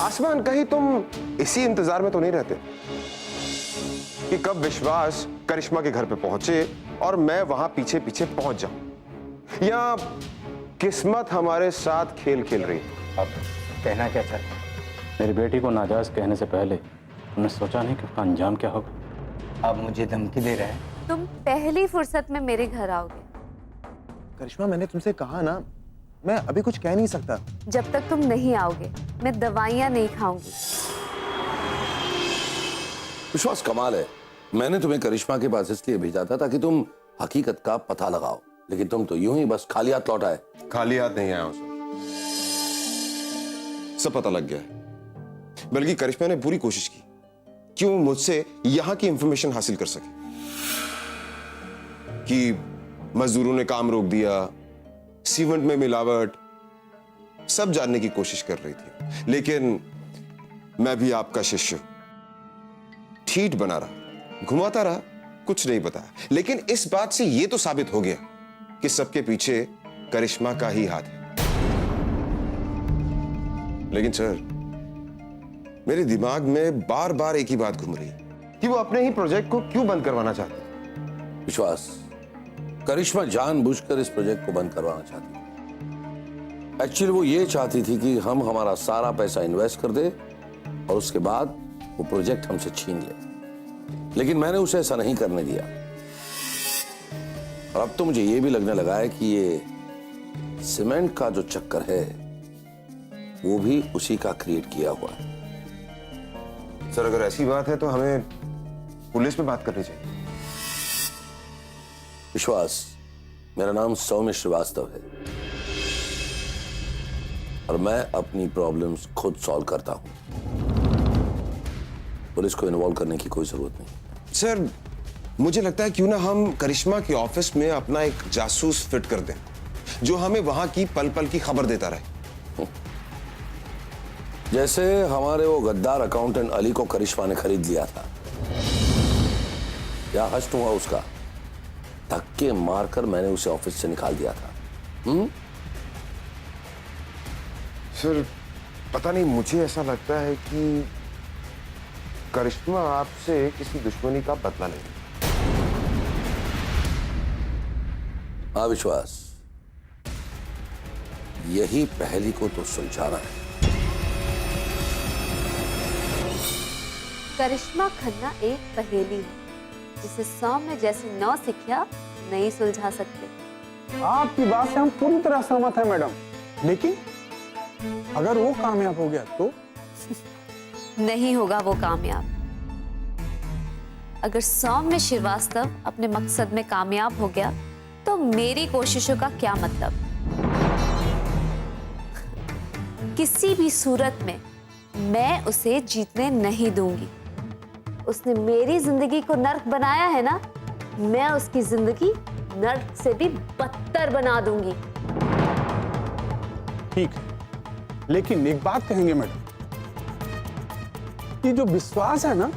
आसमान, कहीं तुम इसी इंतजार में तो नहीं रहते कि कब विश्वास करिश्मा के घर पे पहुंचे और मैं वहां पीछे पीछे पहुंच जाऊं, या किस्मत हमारे साथ खेल खेल रही है? अब कहना क्या चाहते हैं? मेरी बेटी को नाजायज कहने से पहले तुमने सोचा नहीं कि उसका अंजाम क्या होगा? आप मुझे धमकी दे रहे हैं? तुम पहली फुर्सत में मेरे घर आओगे। करिश्मा, मैंने तुमसे कहा ना, मैं अभी कुछ कह नहीं सकता। जब तक तुम नहीं आओगे मैं दवाइयाँ नहीं खाऊंगी। विश्वास, कमाल है। मैंने तुम्हें करिश्मा के पास इसलिए भेजा था ताकि तुम हकीकत का पता लगाओ, लेकिन तुम तो यूं ही बस खाली हाथ लौट आए। खाली हाथ नहीं आया उसे, सब पता लग गया है। बल्कि करिश्मा ने पूरी कोशिश की कि वो मुझसे यहां की इंफॉर्मेशन हासिल कर सके, कि मजदूरों ने काम रोक दिया, सीमेंट में मिलावट, सब जानने की कोशिश कर रही थी। लेकिन मैं भी आपका शिष्य ठीठ बना रहा, घुमाता रहा, कुछ नहीं बताया। लेकिन इस बात से यह तो साबित हो गया कि सबके पीछे करिश्मा का ही हाथ है। लेकिन सर, मेरे दिमाग में बार बार एक ही बात घूम रही है कि वो अपने ही प्रोजेक्ट को क्यों बंद करवाना चाहती है। विश्वास, करिश्मा जानबूझकर इस प्रोजेक्ट को बंद करवाना चाहती थी। एक्चुअली वो ये चाहती थी कि हम हमारा सारा पैसा इन्वेस्ट कर दे और उसके बाद वो प्रोजेक्ट हमसे छीन ले, लेकिन मैंने उसे ऐसा नहीं करने दिया। और अब तो मुझे ये भी लगने लगा है कि ये सीमेंट का जो चक्कर है वो भी उसी का क्रिएट किया हुआ है। सर, अगर ऐसी बात है तो हमें पुलिस में बात करनी चाहिए। विश्वास, मेरा नाम सौम्य श्रीवास्तव है और मैं अपनी प्रॉब्लम्स खुद सॉल्व करता हूं। पुलिस को इन्वॉल्व करने की कोई जरूरत नहीं। सर, मुझे लगता है क्यों ना हम करिश्मा के ऑफिस में अपना एक जासूस फिट कर दें, जो हमें वहां की पल पल की खबर देता रहे। जैसे हमारे वो गद्दार अकाउंटेंट अली को करिश्मा ने खरीद लिया था। क्या हश्त हुआ उसका? धक्के मारकर मैंने उसे ऑफिस से निकाल दिया था। सर, पता नहीं, मुझे ऐसा लगता है कि करिश्मा आपसे किसी दुश्मनी का बदला लेगी। हाँ विश्वास, यही पहेली को तो सुलझाना है। करिश्मा खन्ना एक पहेली है जिसे सौम्य जैसे नौसिखिया नहीं सुलझा सकते। आपकी बात से हम पूरी तरह सहमत हैं मैडम, लेकिन अगर वो कामयाब हो गया तो? नहीं होगा वो कामयाब। अगर सौम्य श्रीवास्तव अपने मकसद में कामयाब हो गया तो मेरी कोशिशों का क्या मतलब? किसी भी सूरत में मैं उसे जीतने नहीं दूंगी। उसने मेरी जिंदगी को नर्क बनाया है ना, मैं उसकी जिंदगी नर्क से भी बदतर बना दूंगी। ठीक है, लेकिन एक बात कहेंगे मैडम, कि जो विश्वास है ना,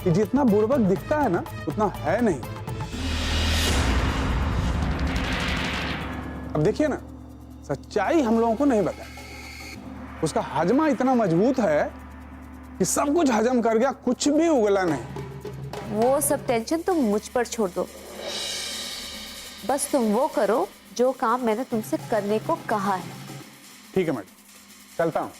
कि जितना बुड़बक दिखता है ना उतना है नहीं। अब देखिए ना, सच्चाई हम लोगों को नहीं बताई। उसका हजमा इतना मजबूत है कि सब कुछ हजम कर गया, कुछ भी उगला नहीं। वो सब टेंशन तुम मुझ पर छोड़ दो। बस तुम वो करो जो काम मैंने तुमसे करने को कहा है। ठीक है मैडम, चलता हूं।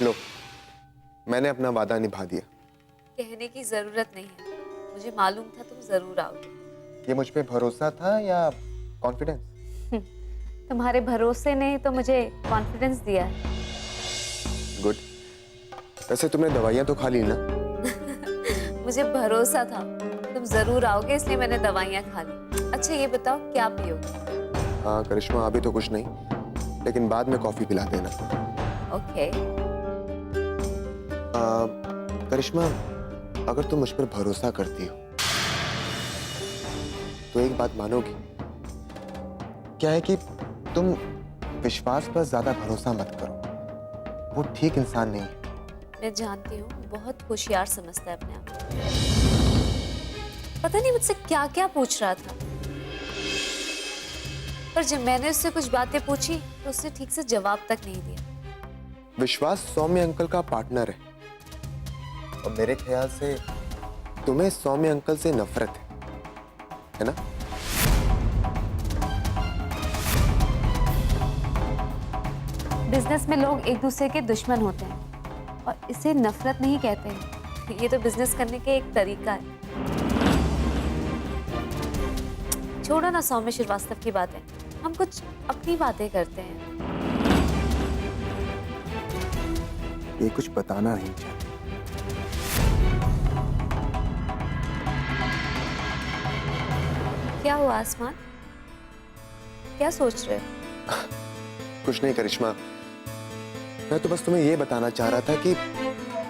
लो, मैंने अपना वादा निभा दिया। कहने की जरूरत नहीं है, मुझे मालूम था तुम जरूर आओगे। ये मुझ पे भरोसा था या कॉन्फिडेंस? तुम्हारे भरोसे ने ही तो मुझे कॉन्फिडेंस दिया है। गुड। वैसे तुमने दवाइयां तो खा ली ना? मुझे भरोसा था तुम जरूर आओगे, इसलिए मैंने दवाइयाँ खा ली। अच्छा ये बताओ क्या पियोगे? हाँ करिश्मा, अभी तो कुछ नहीं, लेकिन बाद में कॉफी पिला देना। ओके। करिश्मा, अगर तुम मुझ पर भरोसा करती हो तो एक बात मानोगी? क्या है कि तुम विश्वास पर ज्यादा भरोसा मत करो, वो ठीक इंसान नहीं है। मैं जानती हूँ, बहुत होशियार समझता है अपने आप को। पता नहीं मुझसे क्या क्या पूछ रहा था, पर जब मैंने उससे कुछ बातें पूछी तो उसने ठीक से जवाब तक नहीं दिया। विश्वास सौम्य अंकल का पार्टनर है और मेरे ख्याल से तुम्हें सौम्य अंकल से नफरत है ना? बिजनेस में लोग एक दूसरे के दुश्मन होते हैं और इसे नफरत नहीं कहते हैं। ये तो बिजनेस करने के एक तरीका है। छोड़ो ना सौम्य श्रीवास्तव की बातें, हम कुछ अपनी बातें करते हैं। ये कुछ बताना नहीं चाहते। क्या हुआ आसमान, क्या सोच रहे हो? कुछ नहीं करिश्मा, मैं तो बस तुम्हें ये बताना चाह रहा था कि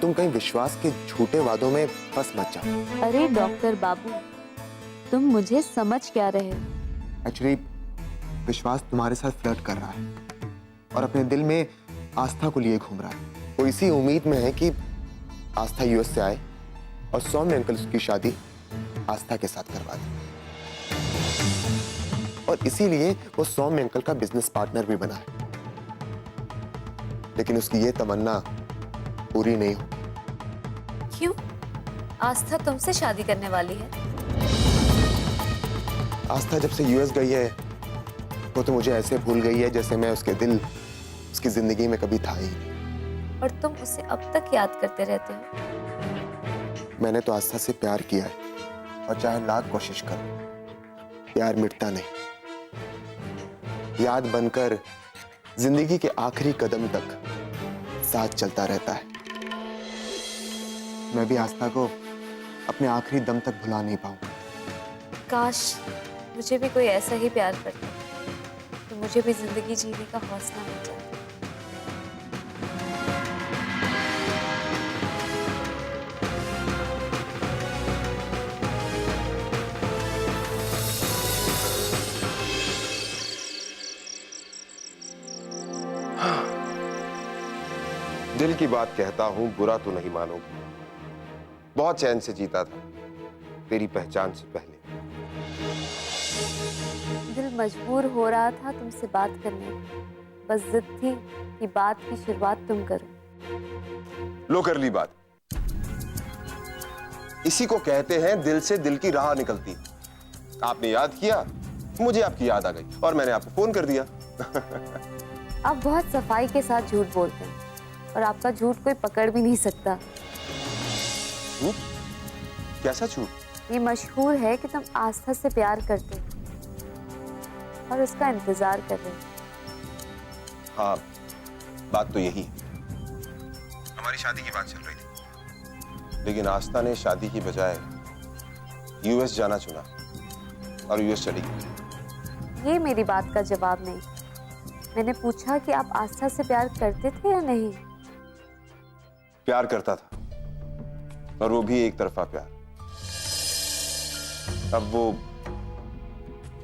तुम कहीं विश्वास के झूठे वादों में फंस मत जाओ। अरे डॉक्टर बाबू, तुम मुझे समझ क्या रहे हो? एक्चुअली विश्वास तुम्हारे साथ फ्लर्ट कर रहा है और अपने दिल में आस्था को लिए घूम रहा है। वो इसी उम्मीद में है कि आस्था यूएस से आए और सौम्य अंकल उसकी शादी आस्था के साथ करवा दे, और इसीलिए वो सौम्य अंकल का बिजनेस पार्टनर भी बना है। लेकिन उसकी ये तमन्ना पूरी नहीं होगी। क्यों? आस्था तुमसे शादी करने वाली है। आस्था जब से यूएस गई है वो तो मुझे ऐसे भूल गई है जैसे मैं उसके दिल, उसकी जिंदगी में कभी था ही नहीं। और तुम उसे अब तक याद करते रहते हो। मैंने तो आस्था से प्यार किया है और चाहे लाख कोशिश करो, प्यार मिटता नहीं। याद बनकर जिंदगी के आखिरी कदम तक साथ चलता रहता है। मैं भी आस्था को अपने आखिरी दम तक भुला नहीं पाऊंगा। काश मुझे भी कोई ऐसा ही प्यार करता तो मुझे भी जिंदगी जीने का हौसला मिल जाता। दिल की बात कहता हूं, बुरा तो नहीं मानोगे। बहुत चैन से जीता था तेरी पहचान से पहले। दिल मजबूर हो रहा था तुमसे बात करने को, बस जिद थी कि बात की शुरुआत तुम करो। लो कर ली बात। इसी को कहते हैं दिल से दिल की राह निकलती। आपने याद किया, मुझे आपकी याद आ गई और मैंने आपको फोन कर दिया। आप बहुत सफाई के साथ झूठ बोलते हैं और आपका झूठ कोई पकड़ भी नहीं सकता। झूठ? कैसा झूठ? ये मशहूर है कि तुम आस्था से प्यार करते हो और उसका इंतजार कर रहे हो। हाँ, बात तो यही है। हमारी शादी की बात चल रही थी, लेकिन आस्था ने शादी की बजाय यूएस जाना चुना और यूएस चली गई। ये मेरी बात का जवाब नहीं। मैंने पूछा कि आप आस्था से प्यार करते थे या नहीं। प्यार करता था, और वो भी एक तरफा प्यार। अब वो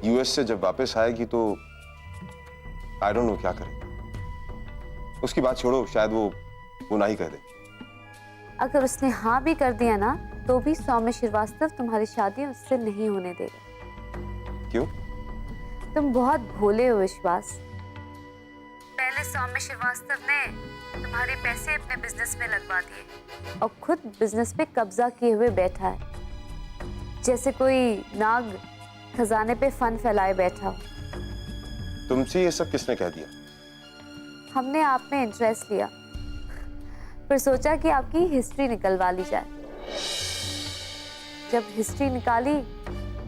यूएस से जब वापस आएगी तो आई डोंट नो क्या करेगी। उसकी बात छोड़ो, शायद वो ना ही कह दे। अगर उसने हाँ भी कर दिया ना तो भी सौम्य श्रीवास्तव तुम्हारी शादी उससे नहीं होने देगा। क्यों? तुम बहुत भोले हो विश्वास। पहले सौम्य श्रीवास्तव ने तुम्हारे पैसे अपने बिजनेस में लगवा दिए और खुद बिजनेस पे कब्जा किए हुए बैठा है, जैसे कोई नाग खजाने पे फन फैलाए बैठा हो। तुमसे ये सब किसने कह दिया? हमने आप में इंटरेस्ट लिया, फिर सोचा कि आपकी हिस्ट्री निकलवा ली जाए। जब हिस्ट्री निकाली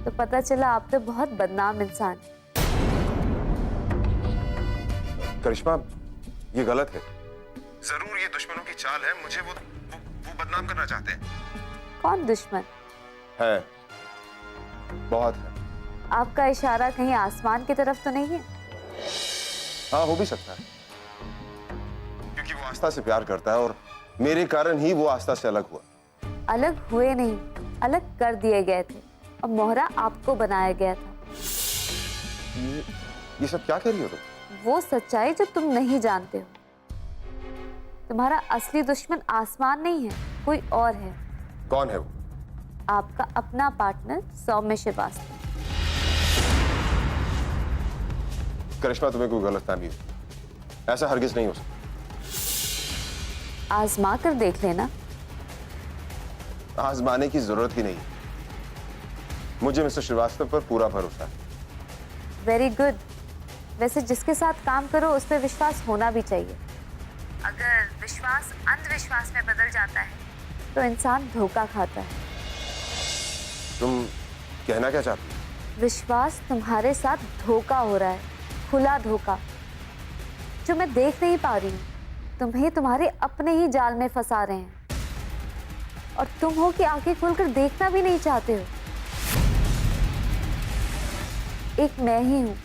तो पता चला आप तो बहुत बदनाम इंसान हैं। करिश्मा, ये गलत है। जरूर ये दुश्मनों की चाल है। मुझे वो बदनाम करना चाहते हैं। कौन दुश्मन? है, बहुत है। आपका इशारा कहीं आसमान की तरफ तो नहीं है? हाँ, हो भी सकता है, क्योंकि वो आस्था से प्यार करता है और मेरे कारण ही वो आस्था से अलग हुआ। अलग हुए नहीं, अलग कर दिए गए थे और मोहरा आपको बनाया गया था। ये सब क्या कह रही हो तुम? वो सच्चाई जो तुम नहीं जानते हो। तुम्हारा असली दुश्मन आसमान नहीं है, कोई और है। कौन है वो? आपका अपना पार्टनर सौम्य श्रीवास्तव। करिश्मा, तुम्हें कोई गलतफहमी हो, ऐसा हरगिज नहीं हो सकता। आजमा कर देख लेना। आजमाने की जरूरत ही नहीं, मुझे मिस्टर श्रीवास्तव पर पूरा भरोसा है। Very good. वैसे जिसके साथ काम करो उस पर विश्वास होना भी चाहिए। अगर विश्वास अंधविश्वास में बदल जाता है तो इंसान धोखा खाता है। तुम कहना क्या चाहती हो? विश्वास तुम्हारे साथ धोखा हो रहा है, खुला धोखा, जो मैं देख नहीं पा रही हूँ। तुम्हें तुम्हारे अपने ही जाल में फंसा रहे हैं और तुम हो कि आंखें खोलकर देखना भी नहीं चाहते हो। एक मैं ही हूँ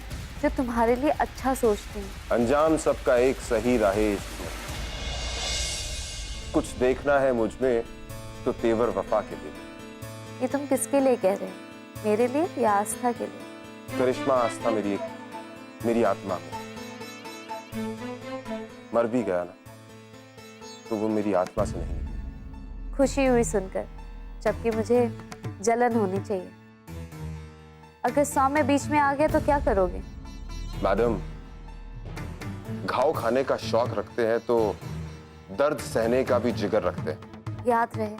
जो तुम्हारे लिए अच्छा सोचती हूँ। अंजाम सबका एक सही रहे इसमें। कुछ देखना है मुझ में तो तेवर वफा के लिए। ये तुम किसके लिए कह रहे हो? मेरे लिए या आस्था के लिए? करिश्मा, आस्था मेरी आत्मा है। मर भी गया ना तो वो मेरी आत्मा से नहीं। खुशी हुई सुनकर, जबकि मुझे जलन होनी चाहिए। अगर सौम्य बीच में आ गया तो क्या करोगे? मैडम, घाव खाने का शौक रखते हैं तो दर्द सहने का भी जिगर रखते हैं। याद रहे,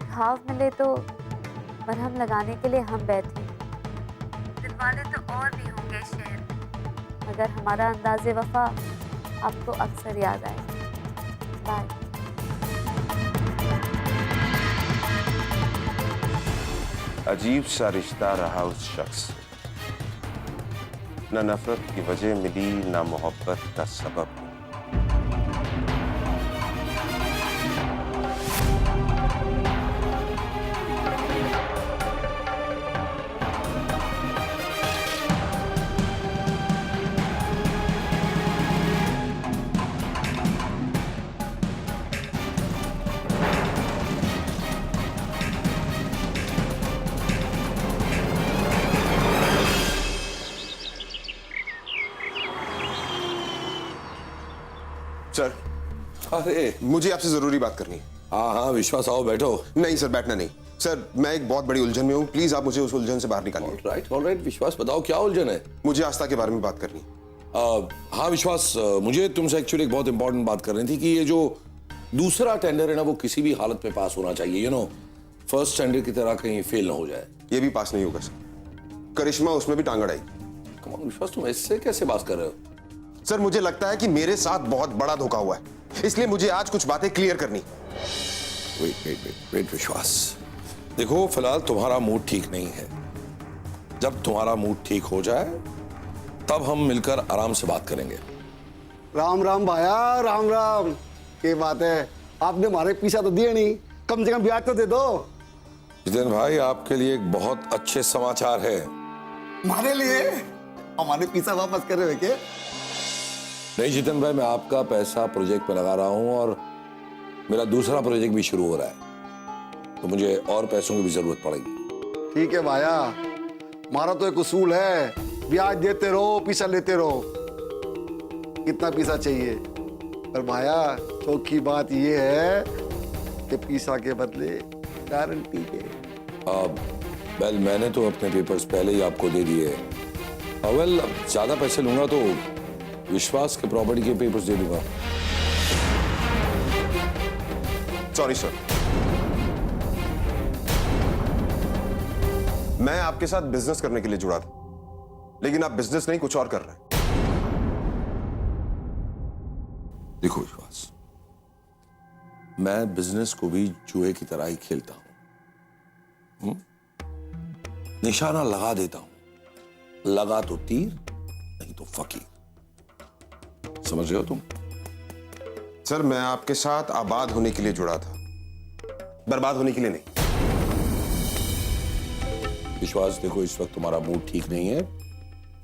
घाव मिले तो मरहम लगाने के लिए हम बैठे। दिलवाले तो और भी होंगे इस शहर में, मगर हमारा अंदाज़े वफा आपको अक्सर याद आएगा। बाय। अजीब सा रिश्ता रहा उस शख्स से। न नफरत की वजह मिली, न मोहब्बत का सबब। सर, अरे मुझे आपसे जरूरी बात करनी है। हाँ हाँ विश्वास, आओ बैठो। नहीं सर, बैठना नहीं। सर, मैं एक बहुत बड़ी उलझन में हूँ, प्लीज आप मुझे उस उलझन से बाहर निकालिए। ऑल राइट विश्वास, बताओ क्या उलझन है? मुझे आस्था के बारे में बात करनी है। हाँ विश्वास, मुझे तुमसे एक्चुअली एक बहुत इंपॉर्टेंट बात करनी थी कि ये जो दूसरा टेंडर है ना, वो किसी भी हालत में पास होना चाहिए। यू नो, फर्स्ट टेंडर की तरह कहीं फेल ना हो जाए। ये भी पास नहीं होगा सर। करिश्मा उसमें भी टांग अड़ाई। कम ऑन विश्वास, तुम इससे कैसे बात कर रहे हो? सर, मुझे लगता है कि मेरे साथ बहुत बड़ा धोखा हुआ है, इसलिए मुझे आज कुछ बातें क्लियर करनी। वेट विश्वास, देखो फिलहाल तुम्हारा मूड ठीक नहीं है। जब तुम्हारा मूड ठीक हो जाए तब हम मिलकर आराम से बात करेंगे। राम राम भाया, राम राम। ये बात है, आपने हमारे पीछा तो दिए नहीं, कम से कम ब्याज तो दे दो। जितेंद्र भाई, आपके लिए एक बहुत अच्छे समाचार है। हमारे लिए? हमारे पीछा वापस कर रहे हो क्या? नहीं जितेंद्र भाई, मैं आपका पैसा प्रोजेक्ट पे लगा रहा हूं और मेरा दूसरा प्रोजेक्ट भी शुरू हो रहा है, तो मुझे और पैसों की भी जरूरत पड़ेगी। ठीक है भाया, हमारा तो एक उसूल है, ब्याज देते रहो, पीछा लेते रहो। कितना पीछा चाहिए? पर भाया, चौकी बात ये है कि पीछा के बदले गारंटी के। वेल, मैंने तो अपने पेपर्स पहले ही आपको दे दिए। वेल, ज्यादा पैसे लूंगा तो विश्वास के प्रॉपर्टी के पेपर्स दे दूंगा। सॉरी सर, मैं आपके साथ बिजनेस करने के लिए जुड़ा था, लेकिन आप बिजनेस नहीं कुछ और कर रहे हैं। देखो विश्वास, मैं बिजनेस को भी जुए की तरह ही खेलता हूं। निशाना लगा देता हूं, लगा तो तीर, नहीं तो फकीर। समझ रहे हो तुम? सर, मैं आपके साथ आबाद होने के लिए जुड़ा था, बर्बाद होने के लिए नहीं। विश्वास, देखो इस वक्त तुम्हारा मूड ठीक नहीं है।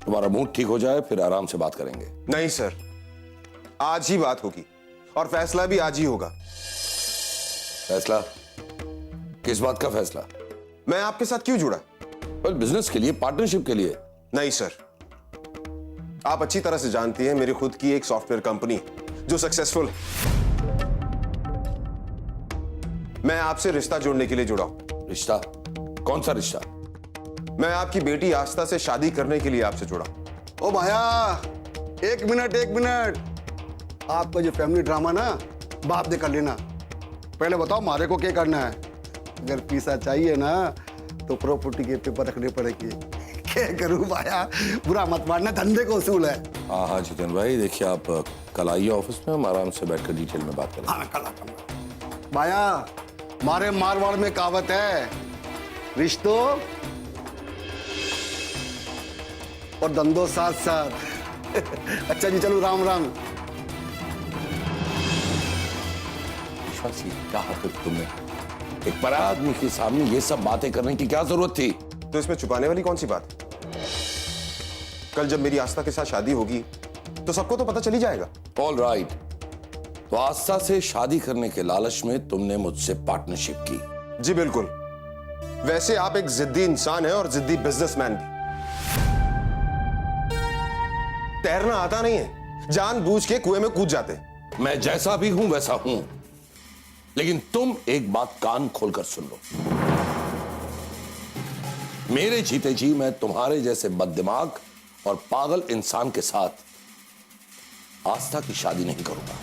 तुम्हारा मूड ठीक हो जाए फिर आराम से बात करेंगे। नहीं सर, आज ही बात होगी और फैसला भी आज ही होगा। फैसला? किस बात का फैसला? मैं आपके साथ क्यों जुड़ा? वेल, बिजनेस के लिए, पार्टनरशिप के लिए। नहीं सर, आप अच्छी तरह से जानती हैं मेरी खुद की एक सॉफ्टवेयर कंपनी जो सक्सेसफुल है। मैं आपसे रिश्ता जोड़ने के लिए जुड़ा हूं। रिश्ता? कौन सा रिश्ता? मैं आपकी बेटी आस्था से शादी करने के लिए आपसे जुड़ा। ओ भाया, एक मिनट। आपका जो फैमिली ड्रामा ना बाप दे कर लेना। पहले बताओ मारे को क्या करना है? अगर पैसा चाहिए ना तो प्रॉपर्टी के पेपर रखने पड़ेंगे। क्या करूं भाया, बुरा मत मानना, धंधे को उसूल है। हाँ हाँ जितेंद्र भाई, देखिए आप कल आइए ऑफिस में, हम आराम से बैठकर डिटेल में बात करेंगे। हाँ कल आता हूं। भाया, मारे मारवाड़ में कहावत है, रिश्तों और धंधों साथ साथ। अच्छा जी, चलो राम राम। विश्वास, ये क्या हरकत तुमने? एक बड़ा आदमी के सामने ये सब बातें करने की क्या जरूरत थी? तो इसमें छुपाने वाली कौन सी बात? कल जब मेरी आस्था के साथ शादी होगी तो सबको तो पता चली जाएगा। ऑल राइट, तो आस्था से शादी करने के लालच में तुमने मुझसे पार्टनरशिप की। जी बिल्कुल। वैसे आप एक जिद्दी इंसान हैं और जिद्दी बिजनेसमैन भी। तैरना आता नहीं है, जानबूझ के कुएं में कूद जाते हैं। मैं जैसा भी हूं वैसा हूं, लेकिन तुम एक बात कान खोलकर सुन लो। मेरे जीते जी मैं तुम्हारे जैसे बददिमाग और पागल इंसान के साथ आस्था की शादी नहीं करूंगा।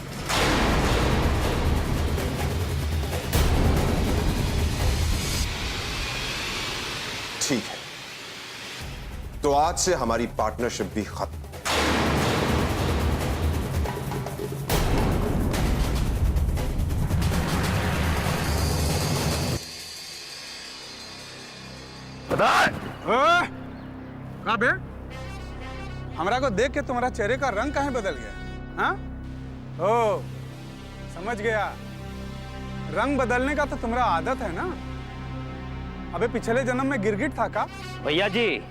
ठीक है, तो आज से हमारी पार्टनरशिप भी खत्म। बे, हमरा को देख के तुम्हारा चेहरे का रंग काहे बदल गया? हाँ? ओ, समझ गया। रंग बदलने का तो तुम्हारा आदत है ना। अबे पिछले जन्म में गिरगिट था का? भैया जी,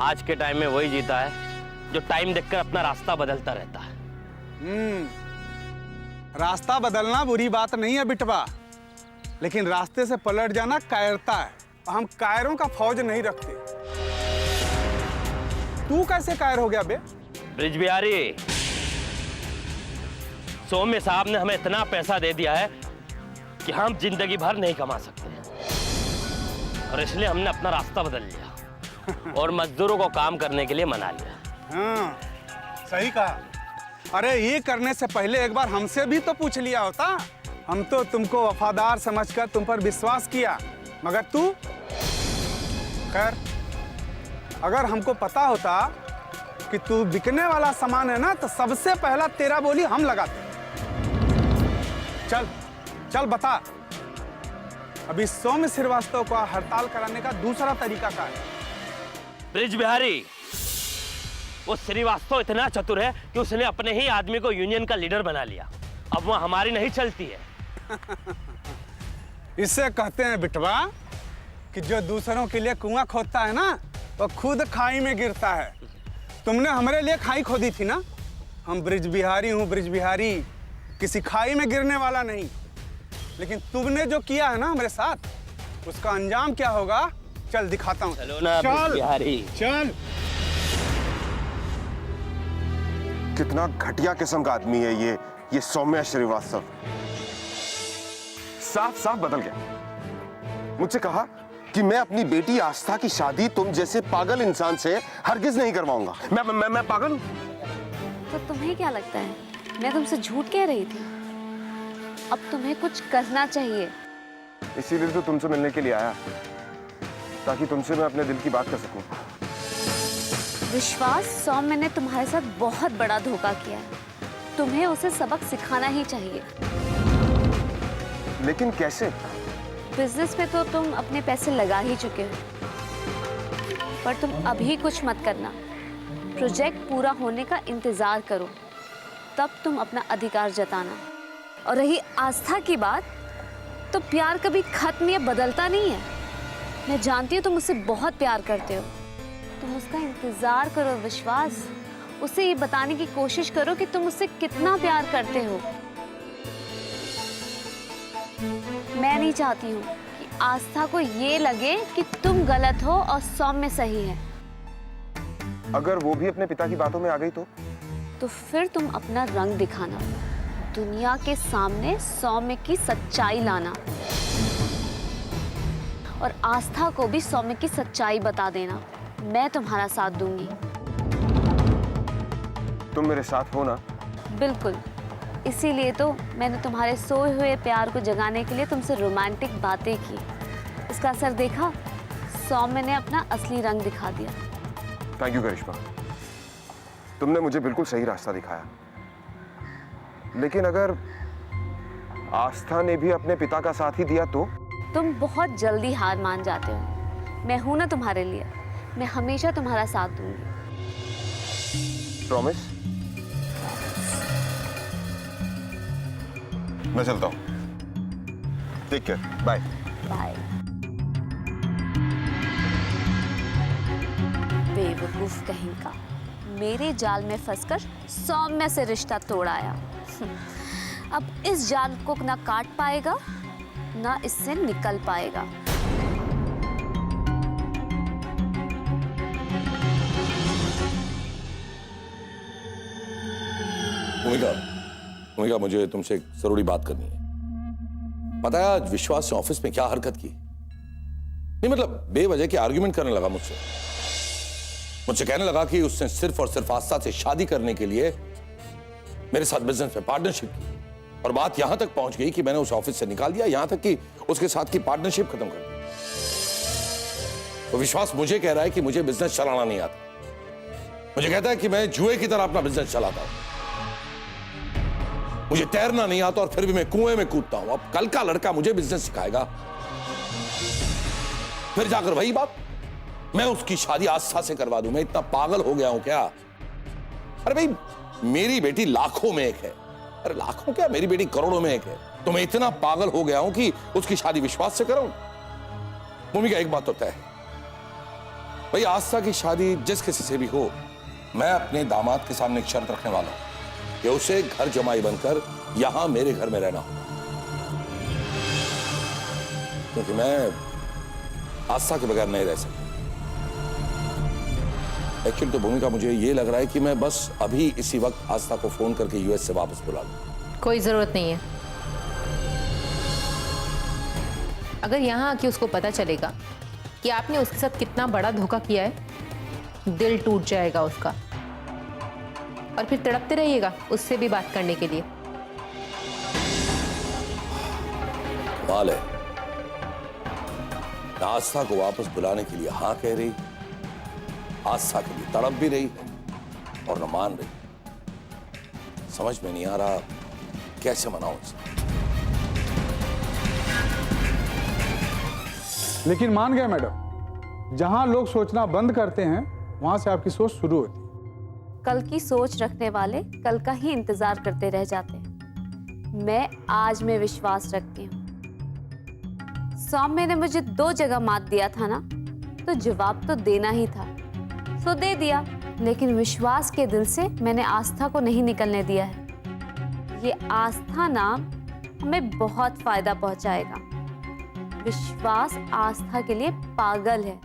आज के टाइम में वही जीता है जो टाइम देखकर अपना रास्ता बदलता रहता है। रास्ता बदलना बुरी बात नहीं है बिटवा, लेकिन रास्ते से पलट जाना कायरता है। हम कायरों का फौज नहीं रखते। तू कैसे कायर हो गया बे? ब्रिज बिहारी, सौम्य साहब ने हमें इतना पैसा दे दिया है कि हम जिंदगी भर नहीं कमा सकते, और इसलिए हमने अपना रास्ता बदल लिया और मजदूरों को काम करने के लिए मना लिया। हाँ, सही कहा। अरे ये करने से पहले एक बार हमसे भी तो पूछ लिया होता। हम तो तुमको वफादार समझकर तुम पर विश्वास किया, मगर तू। खैर, अगर हमको पता होता कि तू बिकने वाला सामान है ना, तो सबसे पहला तेरा बोली हम लगाते। चल चल बता, अभी सौम्य श्रीवास्तव को हड़ताल कराने का दूसरा तरीका क्या है? ब्रिज बिहारी, वो श्रीवास्तव इतना चतुर है कि उसने अपने ही आदमी को यूनियन का लीडर बना लिया। अब वह हमारी नहीं चलती है। इसे कहते हैं बिटवा कि जो दूसरों के लिए कुआं खोदता है ना, वो खुद खाई में गिरता है। तुमने हमारे लिए खाई खोदी थी ना। हम ब्रिज बिहारी हूँ, ब्रिज बिहारी, किसी खाई में गिरने वाला नहीं। लेकिन तुमने जो किया है ना हमारे साथ, उसका अंजाम क्या होगा, चल दिखाता हूँ। चलो ना ब्रिज बिहारी। चल। कितना घटिया किस्म का आदमी है ये सौम्य श्रीवास्तव। साफ साफ बदल गया। मुझसे कहा कि मैं अपनी बेटी आस्था की शादी तुम जैसे पागल इंसान से हरगिज नहीं करवाऊंगा। मैं पागल हूं? तो तुम्हें क्या लगता है मैं तुमसे झूठ कह रही थी? अब तुम्हें कुछ करना चाहिए। इसीलिए तो तुमसे मिलने के लिए आया, ताकि तुमसे मैं अपने दिल की बात कर सकूं। विश्वास, सौम्य ने तुम्हारे साथ बहुत बड़ा धोखा किया है। तुम्हें उसे सबक सिखाना ही चाहिए। लेकिन कैसे? बिजनेस में तो तुम अपने पैसे लगा ही चुके हो, पर तुम अभी कुछ मत करना। प्रोजेक्ट पूरा होने का इंतजार करो, तब तुम अपना अधिकार जताना। और रही आस्था की बात, तो प्यार कभी खत्म या बदलता नहीं है। मैं जानती हूँ तुम उससे बहुत प्यार करते हो। तुम उसका इंतजार करो विश्वास। उसे ये बताने की कोशिश करो कि तुम उससे कितना प्यार करते हो। मैं नहीं चाहती हूँ कि आस्था को ये लगे कि तुम गलत हो और सौम्य सही है। अगर वो भी अपने पिता की बातों में आ गई तो फिर तुम अपना रंग दिखाना, दुनिया के सामने सौम्य की सच्चाई लाना। और आस्था को भी सौम्य की सच्चाई बता देना। मैं तुम्हारा साथ दूंगी। तुम मेरे साथ हो ना? बिल्कुल, इसीलिए तो मैंने तुम्हारे सोए हुए प्यार को जगाने के लिए तुमसे रोमांटिक बातें की। इसका असर देखा, सौम्य ने अपना असली रंग दिखा दिया। थैंक यू करिश्मा, तुमने मुझे बिल्कुल सही रास्ता दिखाया। लेकिन अगर आस्था ने भी अपने पिता का साथ ही दिया तो? तुम बहुत जल्दी हार मान जाते हो। मैं हूं ना तुम्हारे लिए, मैं हमेशा तुम्हारा साथ दूंगी। प्रॉमिस? मैं चलता हूं। Take care, bye. बाय। बेवकूफ कहीं का, मेरे जाल में फंसकर सौम्य से रिश्ता तोड़ आया। अब इस जाल को ना काट पाएगा ना इससे निकल पाएगा। भूमिका, मुझे तुमसे एक जरूरी बात करनी है। पता है आज विश्वास ने ऑफिस में क्या हरकत की? नहीं मतलब बेवजह के आर्ग्यूमेंट करने लगा मुझसे कहने लगा कि उसने सिर्फ और सिर्फ आस्था से शादी करने के लिए मेरे साथ बिजनेस में पार्टनरशिप की। और बात यहां तक पहुंच गई कि मैंने उस ऑफिस से निकाल दिया, यहां तक कि उसके साथ की पार्टनरशिप खत्म कर दी। तो विश्वास मुझे कह रहा है कि मुझे बिजनेस चलाना नहीं आता। मुझे कहता है कि मैं जुए की तरह अपना बिजनेस चलाता हूं। मुझे तैरना नहीं आता और फिर भी मैं कुएं में कूदता हूं। अब कल का लड़का मुझे बिजनेस सिखाएगा, फिर जाकर वही बात, मैं उसकी शादी आस्था से करवा दूं। मैं इतना पागल हो गया हूं क्या? अरे भाई, मेरी बेटी लाखों में एक है। अरे लाखों क्या, मेरी बेटी करोड़ों में एक है। तो मैं इतना पागल हो गया हूं कि उसकी शादी विश्वास से करूं। भूमिका, एक बात तो तय है भाई, आस्था की शादी जिस किसी से भी हो, मैं अपने दामाद के सामने एक शर्त रखने वाला हूं कि उसे घर जमाई बनकर यहां मेरे घर में रहना होगा। क्योंकि मैं आस्था के बगैर नहीं रह सकता। एक्चुअली तो भूमिका, मुझे ये लग रहा है कि मैं बस अभी इसी वक्त आस्था को फोन करके यूएस से वापस बुला लूं। कोई जरूरत नहीं है। अगर यहाँ आके उसको पता चलेगा कि आपने उसके साथ कितना बड़ा धोखा किया है, दिल टूट जाएगा उसका, और फिर तड़पते रहिएगा उससे भी बात करने के लिए। कमाल है, आस्था को वापस बुलाने के लिए हाँ कह रही, आस्था के लिए तड़प भी रही है और न मान रही। समझ में नहीं आ रहा कैसे मनाऊं इसे। लेकिन मान गया मैडम, जहां लोग सोचना बंद करते हैं वहां से आपकी सोच शुरू होती है। कल की सोच रखने वाले कल का ही इंतजार करते रह जाते हैं। मैं आज में विश्वास रखती हूँ। सौम्य ने मुझे 2 जगह मात दिया था ना, तो जवाब तो देना ही था, सो दे दिया। लेकिन विश्वास के दिल से मैंने आस्था को नहीं निकलने दिया है। ये आस्था नाम हमें बहुत फायदा पहुंचाएगा। विश्वास आस्था के लिए पागल है।